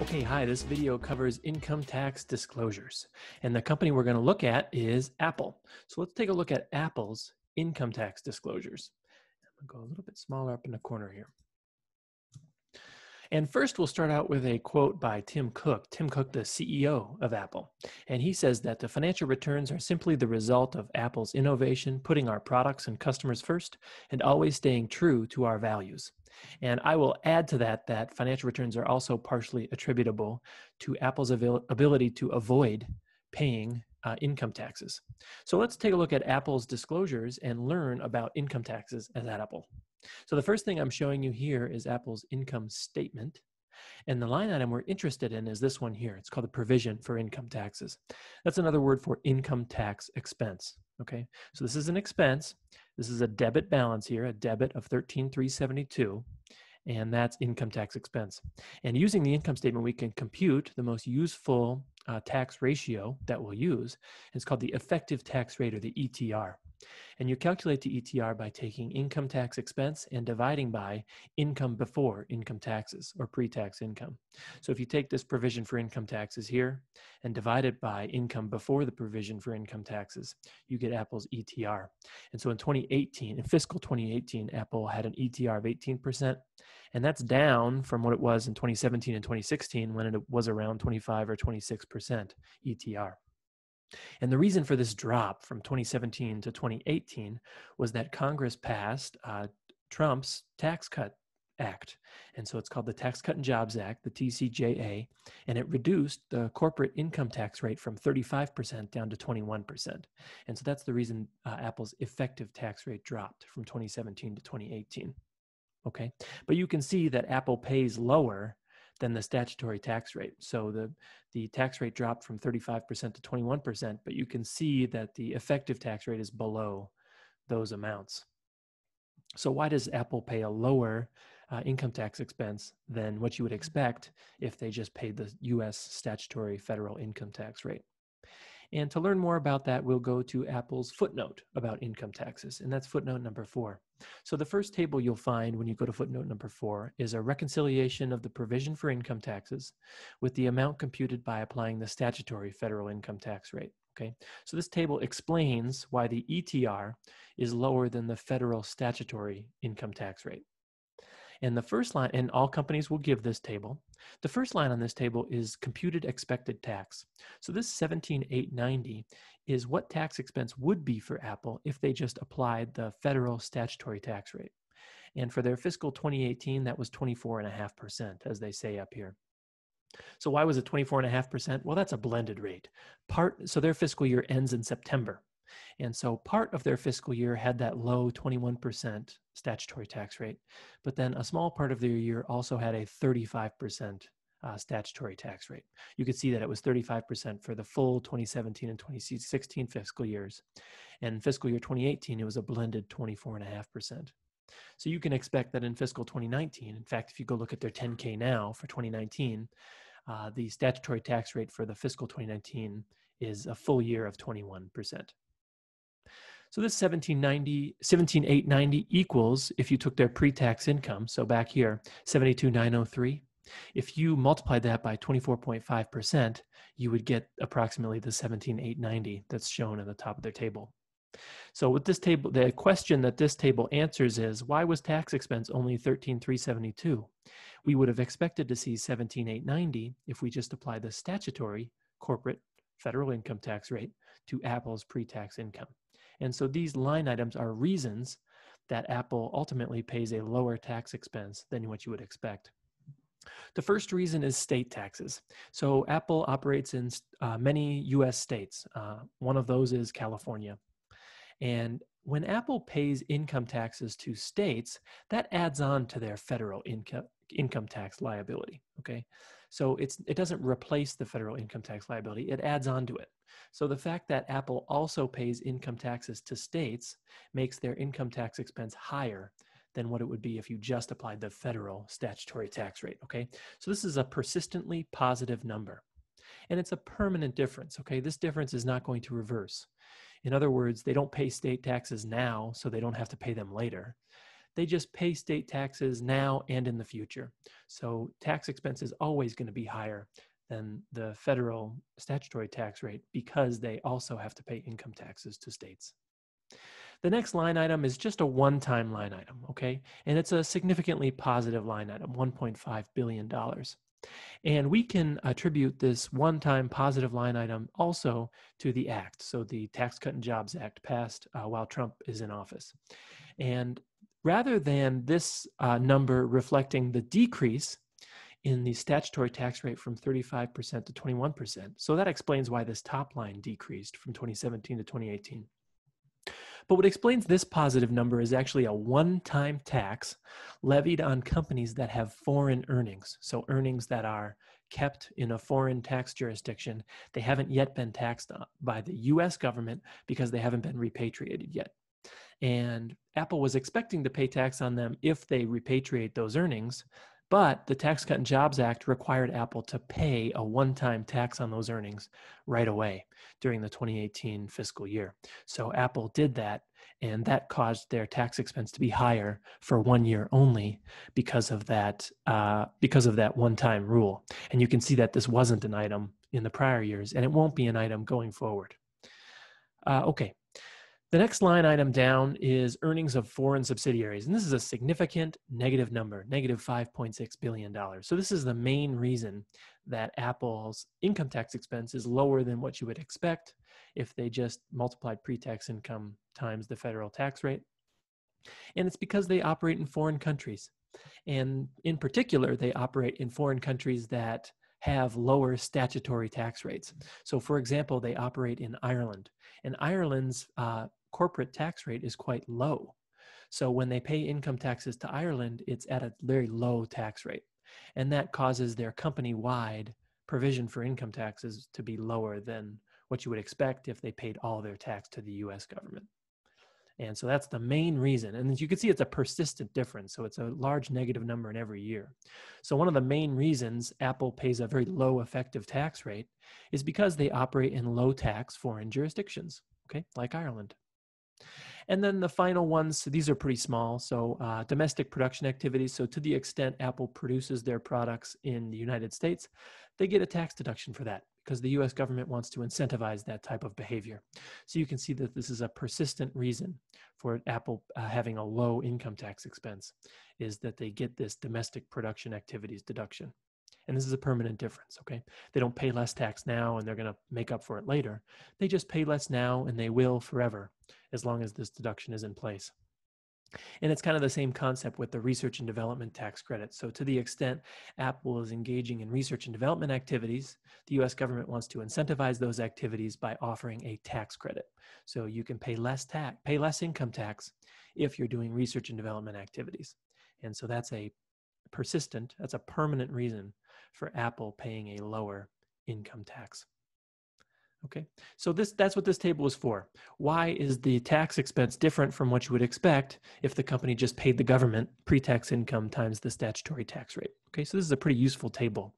Okay, hi, this video covers income tax disclosures. And the company we're going to look at is Apple. So let's take a look at Apple's income tax disclosures. I'm going to go a little bit smaller up in the corner here. And first, we'll start out with a quote by Tim Cook, the CEO of Apple. And he says that the financial returns are simply the result of Apple's innovation, putting our products and customers first, and always staying true to our values. And I will add to that financial returns are also partially attributable to Apple's ability to avoid paying income taxes. So let's take a look at Apple's disclosures and learn about income taxes at Apple. So the first thing I'm showing you here is Apple's income statement. And the line item we're interested in is this one here. It's called the provision for income taxes. That's another word for income tax expense. Okay, so this is an expense. This is a debit balance here, a debit of $13,372. And that's income tax expense. And using the income statement, we can compute the most useful tax ratio that we'll use. It's called the effective tax rate, or the ETR. And you calculate the ETR by taking income tax expense and dividing by income before income taxes, or pre-tax income. So if you take this provision for income taxes here and divide it by income before the provision for income taxes, you get Apple's ETR. And so in fiscal 2018, Apple had an ETR of 18%. And that's down from what it was in 2017 and 2016, when it was around 25 or 26% ETR. And the reason for this drop from 2017 to 2018 was that Congress passed Trump's Tax Cut Act. And so it's called the Tax Cut and Jobs Act, the TCJA, and it reduced the corporate income tax rate from 35% down to 21%. And so that's the reason Apple's effective tax rate dropped from 2017 to 2018. Okay, but you can see that Apple pays lower than the statutory tax rate. So the tax rate dropped from 35% to 21%, but you can see that the effective tax rate is below those amounts. So why does Apple pay a lower income tax expense than what you would expect if they just paid the US statutory federal income tax rate? And to learn more about that, we'll go to Apple's footnote about income taxes, and that's footnote number 4. So the first table you'll find when you go to footnote number 4 is a reconciliation of the provision for income taxes with the amount computed by applying the statutory federal income tax rate. Okay, so this table explains why the ETR is lower than the federal statutory income tax rate. And the first line, and all companies will give this table, the first line on this table is computed expected tax. So this 17,890 is what tax expense would be for Apple if they just applied the federal statutory tax rate. And for their fiscal 2018, that was 24.5%, as they say up here. So why was it 24.5%? Well, that's a blended rate. So their fiscal year ends in September. And so part of their fiscal year had that low 21% statutory tax rate, but then a small part of their year also had a 35% statutory tax rate. You could see that it was 35% for the full 2017 and 2016 fiscal years. And in fiscal year 2018, it was a blended 24.5%. So you can expect that in fiscal 2019, in fact, if you go look at their 10K now for 2019, the statutory tax rate for the fiscal 2019 is a full year of 21%. So this 17,890 equals, if you took their pre-tax income, so back here, 72,903, if you multiplied that by 24.5%, you would get approximately the 17,890 that's shown in the top of their table. So with this table, the question that this table answers is, why was tax expense only 13,372? We would have expected to see 17,890 if we just applied the statutory corporate federal income tax rate to Apple's pre-tax income. And so these line items are reasons that Apple ultimately pays a lower tax expense than what you would expect. The first reason is state taxes. So Apple operates in many US states. One of those is California. And when Apple pays income taxes to states, that adds on to their federal income tax liability, okay? So it doesn't replace the federal income tax liability, it adds on to it. So the fact that Apple also pays income taxes to states makes their income tax expense higher than what it would be if you just applied the federal statutory tax rate, okay? So this is a persistently positive number. And it's a permanent difference, okay? This difference is not going to reverse. In other words, they don't pay state taxes now, so they don't have to pay them later. they just pay state taxes now and in the future. So tax expense is always going to be higher than the federal statutory tax rate because they also have to pay income taxes to states. The next line item is just a one-time line item, okay? And it's a significantly positive line item, $1.5 billion. And we can attribute this one-time positive line item also to the act, so the Tax Cut and Jobs Act passed while Trump is in office. And rather than this number reflecting the decrease in the statutory tax rate from 35% to 21%, so that explains why this top line decreased from 2017 to 2018. But what explains this positive number is actually a one-time tax levied on companies that have foreign earnings. So earnings that are kept in a foreign tax jurisdiction. They haven't yet been taxed by the US government because they haven't been repatriated yet. And Apple was expecting to pay tax on them if they repatriate those earnings, but the Tax Cut and Jobs Act required Apple to pay a one-time tax on those earnings right away during the 2018 fiscal year. So Apple did that, and that caused their tax expense to be higher for 1 year only because of that one-time rule. And you can see that this wasn't an item in the prior years, and it won't be an item going forward. Okay. The next line item down is earnings of foreign subsidiaries. And this is a significant negative number, negative $5.6 billion. So this is the main reason that Apple's income tax expense is lower than what you would expect if they just multiplied pre-tax income times the federal tax rate. And it's because they operate in foreign countries. And in particular, they operate in foreign countries that have lower statutory tax rates. So for example, they operate in Ireland. And Ireland's corporate tax rate is quite low. So when they pay income taxes to Ireland, it's at a very low tax rate. And that causes their company-wide provision for income taxes to be lower than what you would expect if they paid all their tax to the US government. And so that's the main reason. And as you can see, it's a persistent difference. So it's a large negative number in every year. So one of the main reasons Apple pays a very low effective tax rate is because they operate in low tax foreign jurisdictions, okay, like Ireland. And then the final ones, these are pretty small. So domestic production activities. So to the extent Apple produces their products in the United States, they get a tax deduction for that because the US government wants to incentivize that type of behavior. So you can see that this is a persistent reason for Apple having a low income tax expense, is that they get this domestic production activities deduction. And this is a permanent difference, okay? They don't pay less tax now and they're going to make up for it later. They just pay less now and they will forever as long as this deduction is in place. And it's kind of the same concept with the research and development tax credit. So to the extent Apple is engaging in research and development activities, the US government wants to incentivize those activities by offering a tax credit. So you can pay less income tax if you're doing research and development activities. And so that's a permanent reason for Apple paying a lower income tax. Okay, so that's what this table is for. Why is the tax expense different from what you would expect if the company just paid the government pre-tax income times the statutory tax rate? Okay, so this is a pretty useful table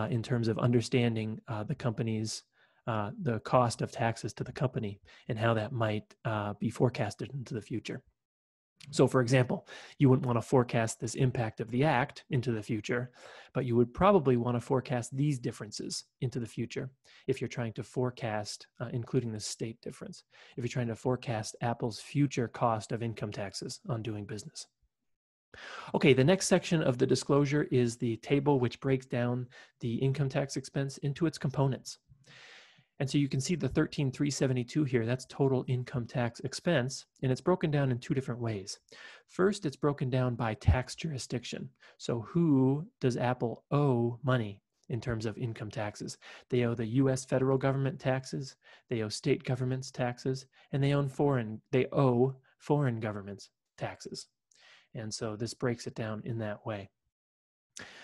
in terms of understanding the company's the cost of taxes to the company and how that might be forecasted into the future. So for example, you wouldn't want to forecast this impact of the act into the future, but you would probably want to forecast these differences into the future if you're trying to forecast, including the state difference, if you're trying to forecast Apple's future cost of income taxes on doing business. Okay, the next section of the disclosure is the table which breaks down the income tax expense into its components. And so you can see the 13,372 here, that's total income tax expense, and it's broken down in two different ways. First, it's broken down by tax jurisdiction. So who does Apple owe money in terms of income taxes? They owe the US federal government taxes, they owe state governments taxes, and they owe foreign governments taxes. And so this breaks it down in that way.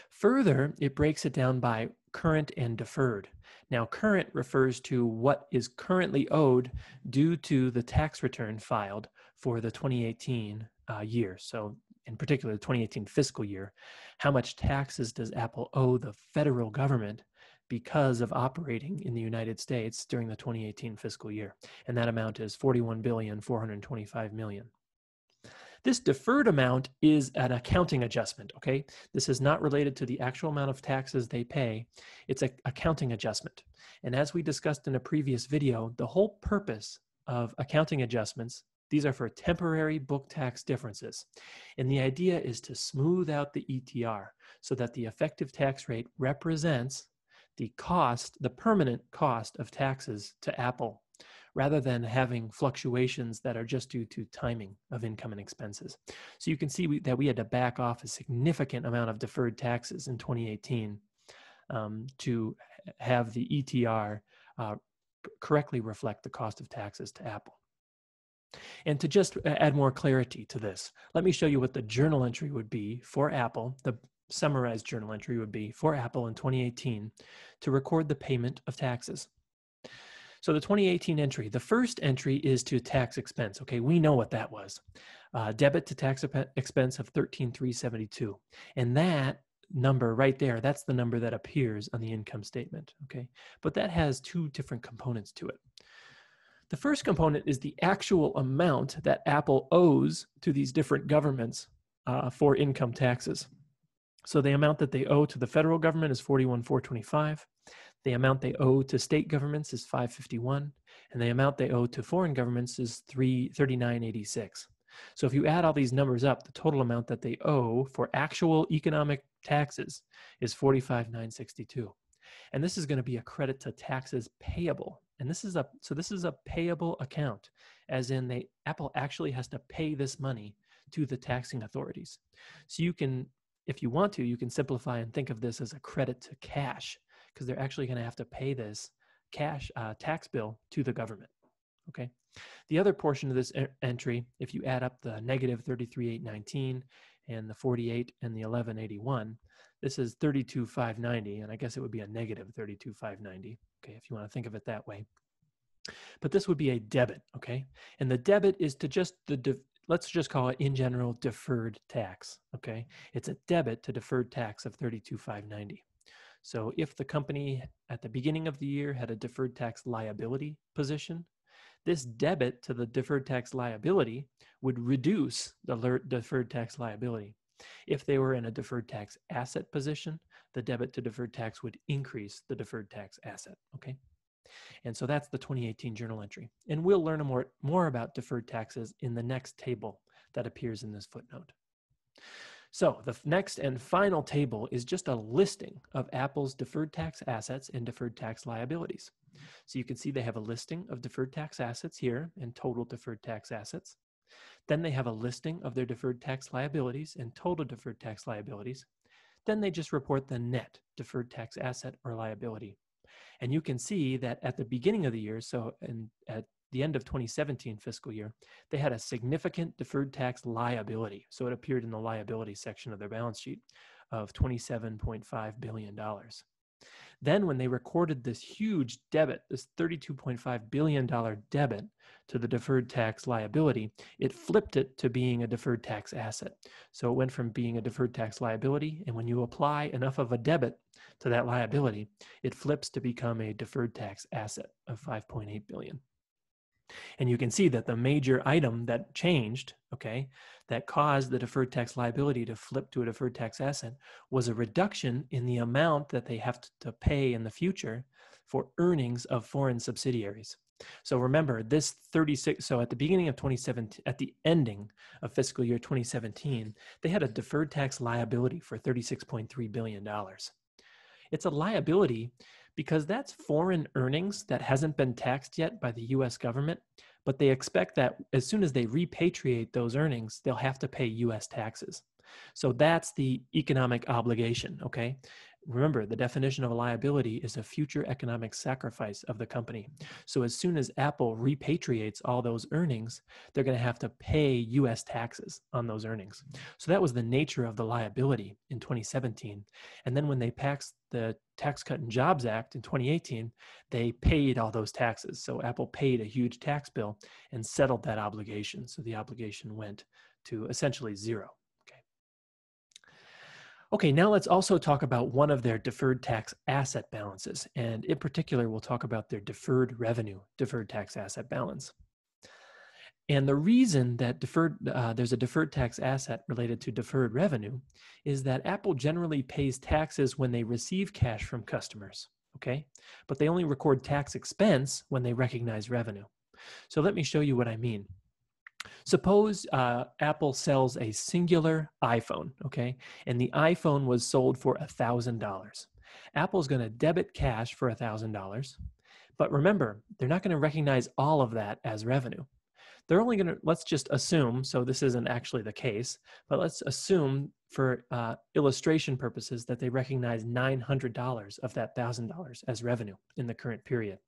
Further, it breaks it down by current and deferred. Now, current refers to what is currently owed due to the tax return filed for the 2018 year. So in particular, the 2018 fiscal year. How much taxes does Apple owe the federal government because of operating in the United States during the 2018 fiscal year? And that amount is $41,425,000,000. This deferred amount is an accounting adjustment, okay? This is not related to the actual amount of taxes they pay. It's an accounting adjustment. And as we discussed in a previous video, the whole purpose of accounting adjustments, these are for temporary book tax differences. And the idea is to smooth out the ETR so that the effective tax rate represents the cost, the permanent cost of taxes to Apple, rather than having fluctuations that are just due to timing of income and expenses. So you can see that we had to back off a significant amount of deferred taxes in 2018 to have the ETR correctly reflect the cost of taxes to Apple. And to just add more clarity to this, let me show you what the journal entry would be for Apple. The summarized journal entry would be for Apple in 2018 to record the payment of taxes. So the 2018 entry, the first entry is to tax expense. Okay, we know what that was. Debit to tax expense of $13,372. And that number right there, that's the number that appears on the income statement. Okay, but that has two different components to it. The first component is the actual amount that Apple owes to these different governments for income taxes. So the amount that they owe to the federal government is $41,425. The amount they owe to state governments is $551, and the amount they owe to foreign governments is $39.86. So if you add all these numbers up, the total amount that they owe for actual economic taxes is $45,962. And this is going to be a credit to taxes payable. And this is a payable account, as in Apple actually has to pay this money to the taxing authorities. So you can, if you want to, you can simplify and think of this as a credit to cash, because they're actually going to have to pay this cash tax bill to the government. Okay. The other portion of this entry, if you add up the negative 33,819 and the 48 and the 1181, this is 32,590, and I guess it would be a negative 32,590. Okay, if you want to think of it that way. But this would be a debit. Okay, and the debit is to just let's just call it in general deferred tax. Okay, it's a debit to deferred tax of 32,590. So if the company at the beginning of the year had a deferred tax liability position, this debit to the deferred tax liability would reduce the deferred tax liability. If they were in a deferred tax asset position, the debit to deferred tax would increase the deferred tax asset, okay? And so that's the 2018 journal entry. And we'll learn more about deferred taxes in the next table that appears in this footnote. So the next and final table is just a listing of Apple's deferred tax assets and deferred tax liabilities. So you can see they have a listing of deferred tax assets here and total deferred tax assets. Then they have a listing of their deferred tax liabilities and total deferred tax liabilities. Then they just report the net deferred tax asset or liability. And you can see that at the beginning of the year, so at the end of 2017 fiscal year, they had a significant deferred tax liability. So it appeared in the liability section of their balance sheet of $27.5 billion. Then when they recorded this huge debit, this $32.5 billion debit to the deferred tax liability, it flipped it to being a deferred tax asset. So it went from being a deferred tax liability, and when you apply enough of a debit to that liability, it flips to become a deferred tax asset of $5.8 billion. And you can see that the major item that changed, okay, that caused the deferred tax liability to flip to a deferred tax asset was a reduction in the amount that they have to pay in the future for earnings of foreign subsidiaries. So remember, this 36, so at the beginning of 2017, at the ending of fiscal year 2017, they had a deferred tax liability for $36.3 billion. It's a liability because that's foreign earnings that hasn't been taxed yet by the US government, but they expect that as soon as they repatriate those earnings, they'll have to pay US taxes. So that's the economic obligation, okay? Remember, the definition of a liability is a future economic sacrifice of the company. So as soon as Apple repatriates all those earnings, they're going to have to pay US taxes on those earnings. So that was the nature of the liability in 2017. And then when they passed the Tax Cut and Jobs Act in 2018, they paid all those taxes. So Apple paid a huge tax bill and settled that obligation. So the obligation went to essentially zero. Okay, now let's also talk about one of their deferred tax asset balances. And in particular, we'll talk about their deferred revenue deferred tax asset balance. And the reason that there's a deferred tax asset related to deferred revenue is that Apple generally pays taxes when they receive cash from customers, okay? But they only record tax expense when they recognize revenue. So let me show you what I mean. Suppose Apple sells a singular iPhone, okay? And the iPhone was sold for $1,000. Apple's going to debit cash for $1,000. But remember, they're not going to recognize all of that as revenue. They're only going to, let's just assume, so this isn't actually the case, but let's assume for illustration purposes that they recognize $900 of that $1,000 as revenue in the current period.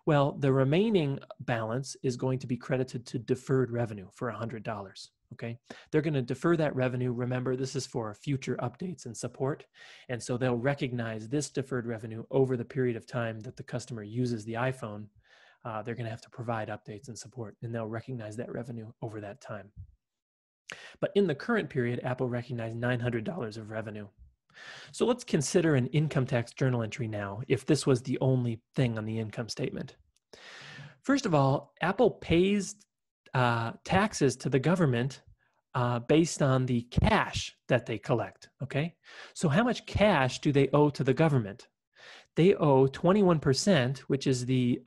Well, the remaining balance is going to be credited to deferred revenue for $100, okay? They're going to defer that revenue. Remember, this is for future updates and support, and so they'll recognize this deferred revenue over the period of time that the customer uses the iPhone. They're going to have to provide updates and support, and they'll recognize that revenue over that time. But in the current period, Apple recognized $900 of revenue. So let's consider an income tax journal entry now, if this was the only thing on the income statement. First of all, Apple pays taxes to the government based on the cash that they collect, okay? So how much cash do they owe to the government? They owe 21%, which is the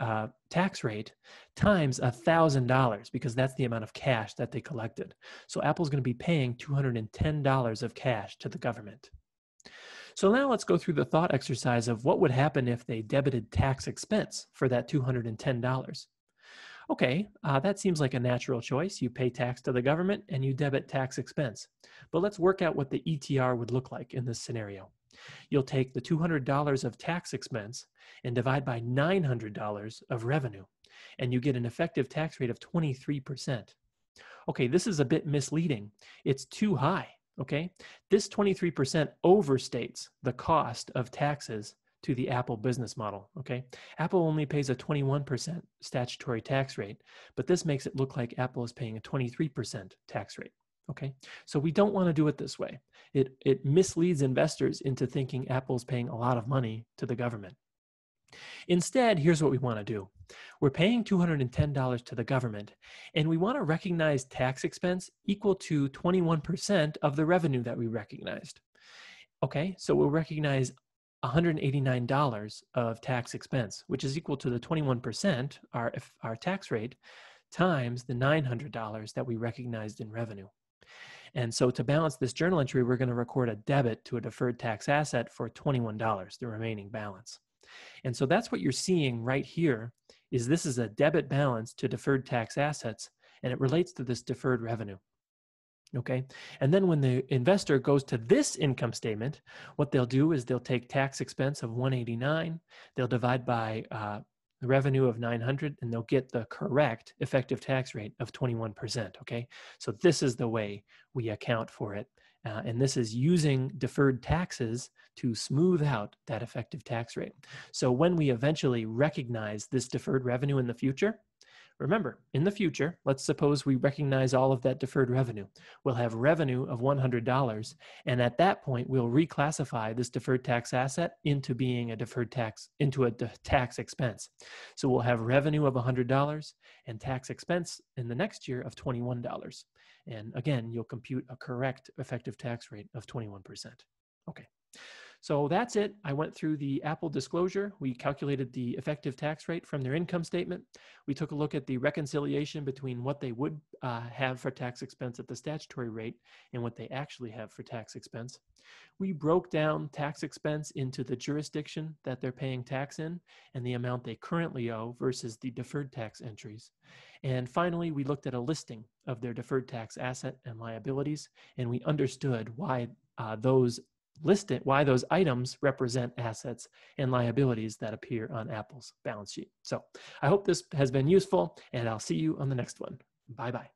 tax rate, times $1,000, because that's the amount of cash that they collected. So Apple's going to be paying $210 of cash to the government. So now let's go through the thought exercise of what would happen if they debited tax expense for that $210. Okay, that seems like a natural choice. You pay tax to the government and you debit tax expense. But let's work out what the ETR would look like in this scenario. You'll take the $200 of tax expense and divide by $900 of revenue, and you get an effective tax rate of 23%. Okay, this is a bit misleading. It's too high. Okay, this 23% overstates the cost of taxes to the Apple business model. Okay, Apple only pays a 21% statutory tax rate, but this makes it look like Apple is paying a 23% tax rate. Okay, so we don't want to do it this way. It misleads investors into thinking Apple's paying a lot of money to the government. Instead, here's what we want to do. We're paying $210 to the government, and we want to recognize tax expense equal to 21% of the revenue that we recognized. Okay, so we'll recognize $189 of tax expense, which is equal to the 21%, our tax rate, times the $900 that we recognized in revenue. And so to balance this journal entry, we're going to record a debit to a deferred tax asset for $21, the remaining balance. And so that's what you're seeing right here, is this is a debit balance to deferred tax assets, and it relates to this deferred revenue. Okay, and then when the investor goes to this income statement, what they'll do is they'll take tax expense of $189, they'll divide by the revenue of $900, and they'll get the correct effective tax rate of 21%. Okay, so this is the way we account for it. And this is using deferred taxes to smooth out that effective tax rate. So when we eventually recognize this deferred revenue in the future, remember, in the future, let's suppose we recognize all of that deferred revenue. We'll have revenue of $100, and at that point, we'll reclassify this deferred tax asset into being a tax expense. So we'll have revenue of $100 and tax expense in the next year of $21. And again, you'll compute a correct effective tax rate of 21%. Okay. So that's it. I went through the Apple disclosure. We calculated the effective tax rate from their income statement. We took a look at the reconciliation between what they would have for tax expense at the statutory rate and what they actually have for tax expense. We broke down tax expense into the jurisdiction that they're paying tax in and the amount they currently owe versus the deferred tax entries. And finally, we looked at a listing of their deferred tax asset and liabilities, and we understood why those items represent assets and liabilities that appear on Apple's balance sheet. So I hope this has been useful, and I'll see you on the next one. Bye-bye.